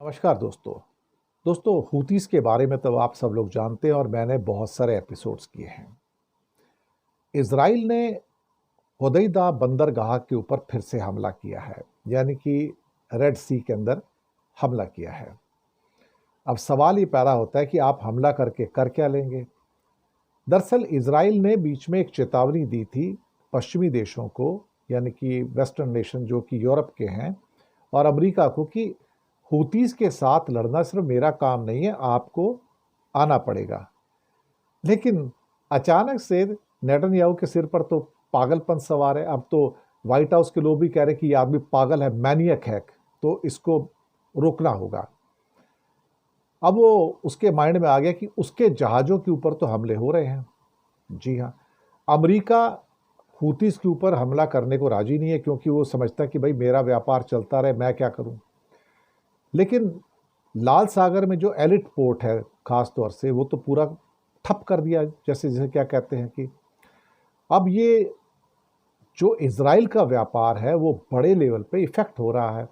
नमस्कार दोस्तों। हूतीस के बारे में तो आप सब लोग जानते हैं और मैंने बहुत सारे एपिसोड्स किए हैं। इजराइल ने होदैदा बंदरगाह के ऊपर फिर से हमला किया है, यानी कि रेड सी के अंदर हमला किया है। अब सवाल ये पैदा होता है कि आप हमला करके कर क्या लेंगे। दरअसल इजराइल ने बीच में एक चेतावनी दी थी पश्चिमी देशों को, यानी कि वेस्टर्न नेशन जो कि यूरोप के हैं, और अमेरिका को कि हूतीस के साथ लड़ना सिर्फ मेरा काम नहीं है, आपको आना पड़ेगा। लेकिन अचानक से नेतन्याहू के सिर पर तो पागलपन सवार है। अब तो व्हाइट हाउस के लोग भी कह रहे हैं कि ये आदमी पागल है, मैनियक है, तो इसको रोकना होगा। अब वो उसके माइंड में आ गया कि उसके जहाज़ों के ऊपर तो हमले हो रहे हैं। जी हाँ, अमेरिका हूतीस के ऊपर हमला करने को राजी नहीं है, क्योंकि वो समझता है कि भाई मेरा व्यापार चलता रहे, मैं क्या करूं। लेकिन लाल सागर में जो एलिट पोर्ट है खास तौर से, वो तो पूरा ठप कर दिया, जैसे जैसे क्या कहते हैं कि अब ये जो इजराइल का व्यापार है वो बड़े लेवल पे इफेक्ट हो रहा है।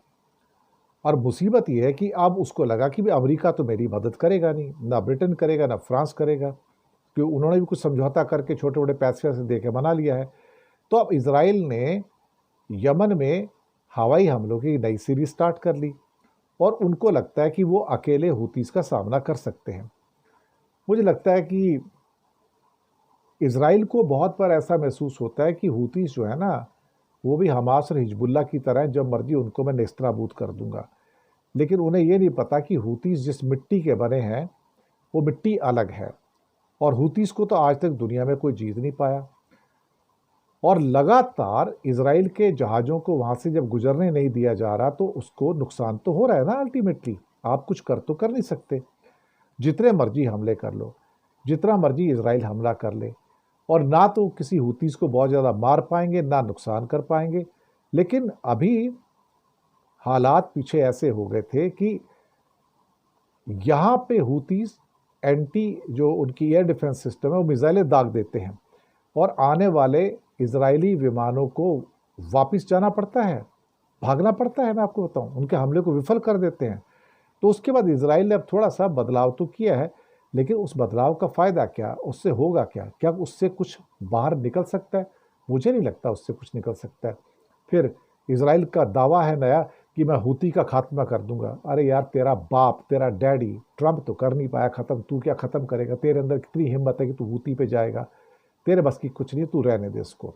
और मुसीबत ये है कि अब उसको लगा कि भाई अमेरिका तो मेरी मदद करेगा नहीं, ना ब्रिटेन करेगा, ना फ्रांस करेगा, क्योंकि उन्होंने भी कुछ समझौता करके छोटे छोटे पैसे से दे के मना लिया है। तो अब इजराइल ने यमन में हवाई हमलों की नई सीरीज स्टार्ट कर ली और उनको लगता है कि वो अकेले हूतीस का सामना कर सकते हैं। मुझे लगता है कि इजराइल को बहुत बार ऐसा महसूस होता है कि हूतीस जो है ना, वो भी हमास और हिजबुल्ला की तरह है, जब मर्जी उनको मैं नेस्तनाबूद कर दूंगा। लेकिन उन्हें ये नहीं पता कि हूतीस जिस मिट्टी के बने हैं वो मिट्टी अलग है, और हूतीस को तो आज तक दुनिया में कोई जीत नहीं पाया। और लगातार इजराइल के जहाज़ों को वहाँ से जब गुजरने नहीं दिया जा रहा, तो उसको नुकसान तो हो रहा है ना। अल्टीमेटली आप कुछ कर तो कर नहीं सकते। जितने मर्जी हमले कर लो, जितना मर्जी इजराइल हमला कर ले, और ना तो किसी हूतीस को बहुत ज़्यादा मार पाएंगे, ना नुकसान कर पाएंगे। लेकिन अभी हालात पीछे ऐसे हो गए थे कि यहाँ पे हूतीस एंटी जो उनकी एयर डिफेंस सिस्टम है वो मिसाइलें दाग देते हैं, और आने वाले इजरायली विमानों को वापस जाना पड़ता है, भागना पड़ता है। मैं आपको बताऊं, उनके हमले को विफल कर देते हैं। तो उसके बाद इजराइल ने अब थोड़ा सा बदलाव तो किया है, लेकिन उस बदलाव का फ़ायदा क्या, उससे होगा क्या, क्या उससे कुछ बाहर निकल सकता है? मुझे नहीं लगता उससे कुछ निकल सकता है। फिर इजराइल का दावा है नया कि मैं हूती का खात्मा कर दूंगा। अरे यार, तेरा बाप, तेरा डैडी ट्रंप तो कर नहीं पाया ख़त्म, तू क्या ख़त्म करेगा? तेरे अंदर कितनी हिम्मत है कि तू हूती पे जाएगा? तेरे बस की कुछ नहीं, तू रहने दे इसको।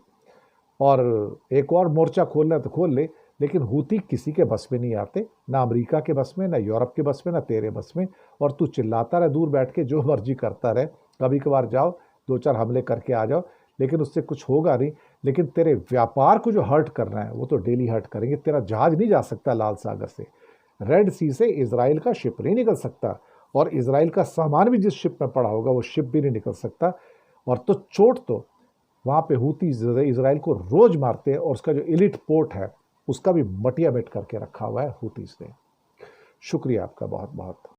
और एक और मोर्चा खोलना है तो खोल ले, लेकिन हूती किसी के बस में नहीं आते, ना अमेरिका के बस में, ना यूरोप के बस में, ना तेरे बस में। और तू चिल्लाता रहे दूर बैठ के, जो मर्जी करता रहे, कभी कभार जाओ, दो चार हमले करके आ जाओ, लेकिन उससे कुछ होगा नहीं। लेकिन तेरे व्यापार को जो हर्ट करना है वो तो डेली हर्ट करेंगे। तेरा जहाज नहीं जा सकता लाल सागर से, रेड सी से इजराइल का शिप नहीं निकल सकता, और इजराइल का सामान भी जिस शिप में पड़ा होगा वो शिप भी नहीं निकल सकता। और तो चोट तो वहाँ पे हूती इजराइल को रोज मारते हैं, और उसका जो एलिट पोर्ट है उसका भी मटिया बेट करके रखा हुआ है हूतीस ने। शुक्रिया आपका बहुत बहुत।